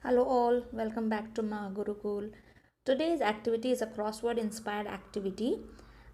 Hello all, welcome back to my Gurukul. Today's activity is a crossword inspired activity.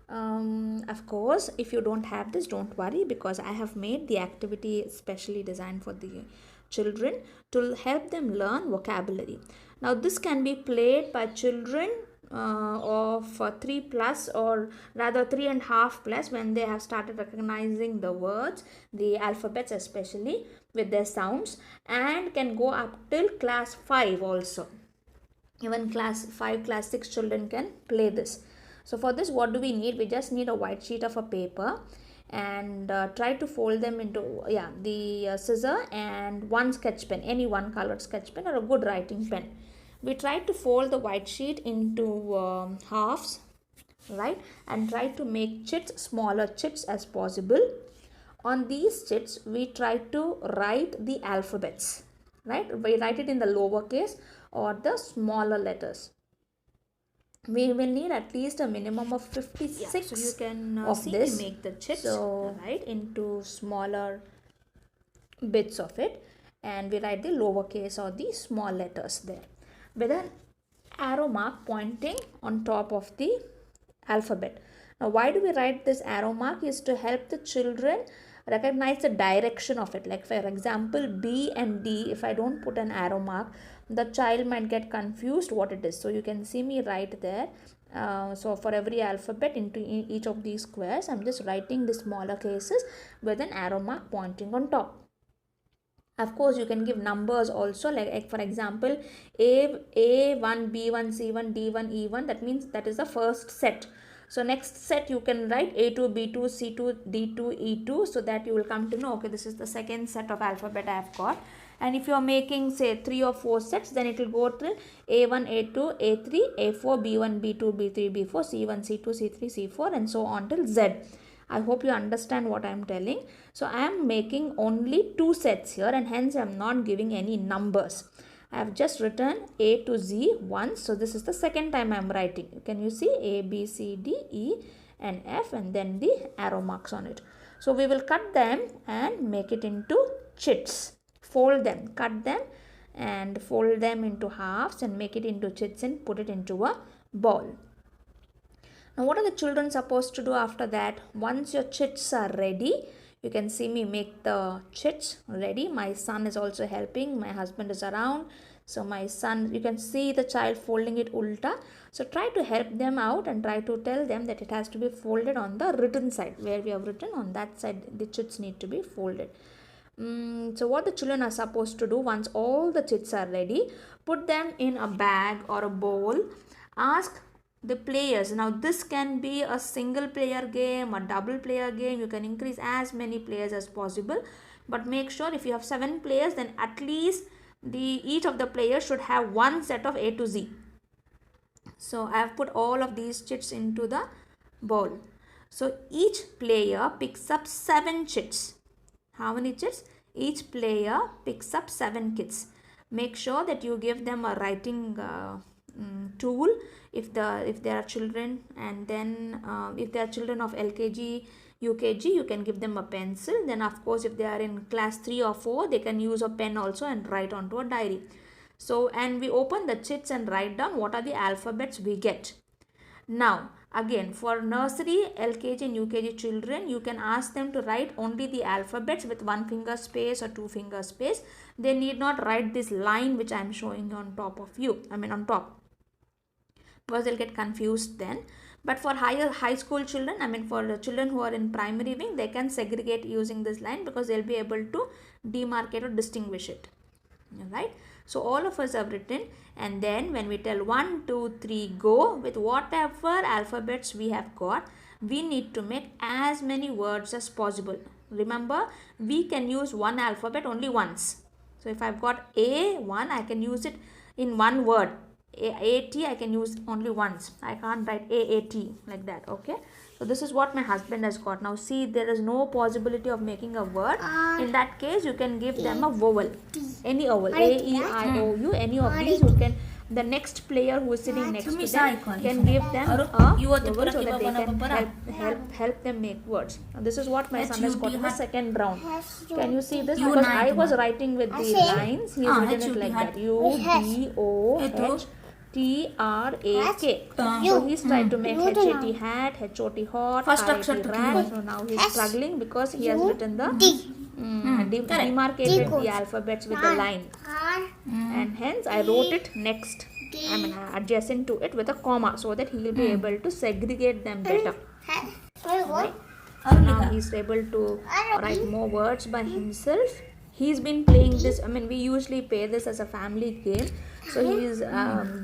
Of course, if you don't have this, don't worry because I have made the activity specially designed for the children to help them learn vocabulary. Now, this can be played by children of 3 plus, or rather 3.5 plus, when they have started recognizing the words, the alphabets especially with their sounds, and can go up till class 5 also. Even class 5, class 6 children can play this. So for this, what do we need? We just need a white sheet of a paper, and try to fold them into the scissor and one sketch pen, any one colored sketch pen or a good writing pen. We try to fold the white sheet into halves, right, and try to make chits, smaller chits as possible. On these chits, we try to write the alphabets, right? We write it in the lowercase or the smaller letters. We will need at least a minimum of 56 so you can of see this. we make the chits, right, into smaller bits of it, and we write the lowercase or the small letters there with an arrow mark pointing on top of the alphabet. Now, why do we write this arrow mark? Is to help the children recognize the direction of it. Like for example, B and D, if I don't put an arrow mark, the child might get confused what it is. So you can see me right there. So for every alphabet into each of these squares, I'm just writing the smaller cases with an arrow mark pointing on top. Of course, you can give numbers also, like for example, A1, B1, C1, D1, E1. That means that is the first set. So next set you can write A2, B2, C2, D2, E2, so that you will come to know, okay, this is the second set of alphabet I have got. And if you are making say 3 or 4 sets, then it will go till A1, A2, A3, A4, B1, B2, B3, B4, C1, C2, C3, C4, and so on till Z. I hope you understand what I am telling. So I am making only 2 sets here, and hence I am not giving any numbers. I have just written A to Z once. So this is the second time I am writing. Can you see A, B, C, D, E and F, and then the arrow marks on it. So we will cut them and make it into chits. Fold them, cut them and fold them into halves and make it into chits and put it into a ball. Now, what are the children supposed to do after that? Once your chits are ready, you can see me make the chits ready. My son is also helping. My husband is around. So my son, you can see the child folding it ulta. So try to help them out and try to tell them that it has to be folded on the written side. Where we have written, on that side the chits need to be folded. So what the children are supposed to do, once all the chits are ready, put them in a bag or a bowl. Ask the players. Now this can be a single player game, a double player game. You can increase as many players as possible, but make sure if you have 7 players, then at least each of the players should have one set of A to Z. So I have put all of these chits into the bowl. So each player picks up 7 chits. How many chits? Each player picks up 7 kits. Make sure that you give them a writing tool if there are children, and then if they are children of LKG, UKG, you can give them a pencil. Then of course if they are in class 3 or 4, they can use a pen also and write onto a diary. So, and we open the chits and write down what are the alphabets we get. Now again, for nursery, LKG and UKG children, you can ask them to write only the alphabets with 1 finger space or 2 finger space. They need not write this line which I am showing on top of you, on top, because they'll get confused then. But for high school children, for the children who are in primary wing, they can segregate using this line because they'll be able to demarcate or distinguish it. Alright, so all of us have written, and then when we tell 1, 2, 3 go, with whatever alphabets we have got, we need to make as many words as possible. Remember, we can use one alphabet only once. So if I've got A1, I can use it in one word. AT I can use only once. I can't write AAT like that. Okay, so this is what my husband has got. Now see, there is no possibility of making a word. In that case, you can give them a vowel, any vowel, A, E, I, O, U, any of these you can the next player who is sitting next to them can give them a vowel so that they can help them make words. Now, this is what my son has got in the second round. Can you see this? Because I was writing with the lines, he has written it like that. U-D-O-H-T-R-A-K. So he's tried to make H-A-T hat, H-O-T hot, R-A-T rat. So now he's struggling because he has written the demarcated the alphabets with the line, and hence I wrote it next, adjacent to it with a comma so that he will be able to segregate them better. Right? Now he's able to write more words by himself. He's been playing this, we usually play this as a family game, so he is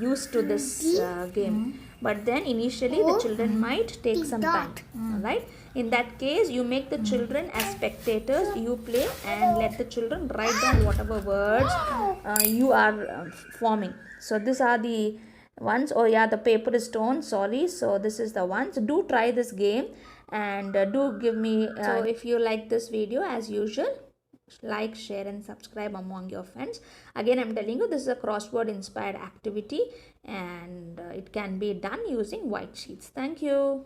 used to this game. But then initially the children might take some time, right? In that case, you make the children as spectators, you play and let the children write down whatever words you are forming. So these are the ones. Oh yeah, the paper is torn, sorry. So this is the ones. Do try this game and do give me, so if you like this video, as usual, like, share and subscribe among your friends. Again, I'm telling you, this is a crossword inspired activity and it can be done using white sheets. Thank you.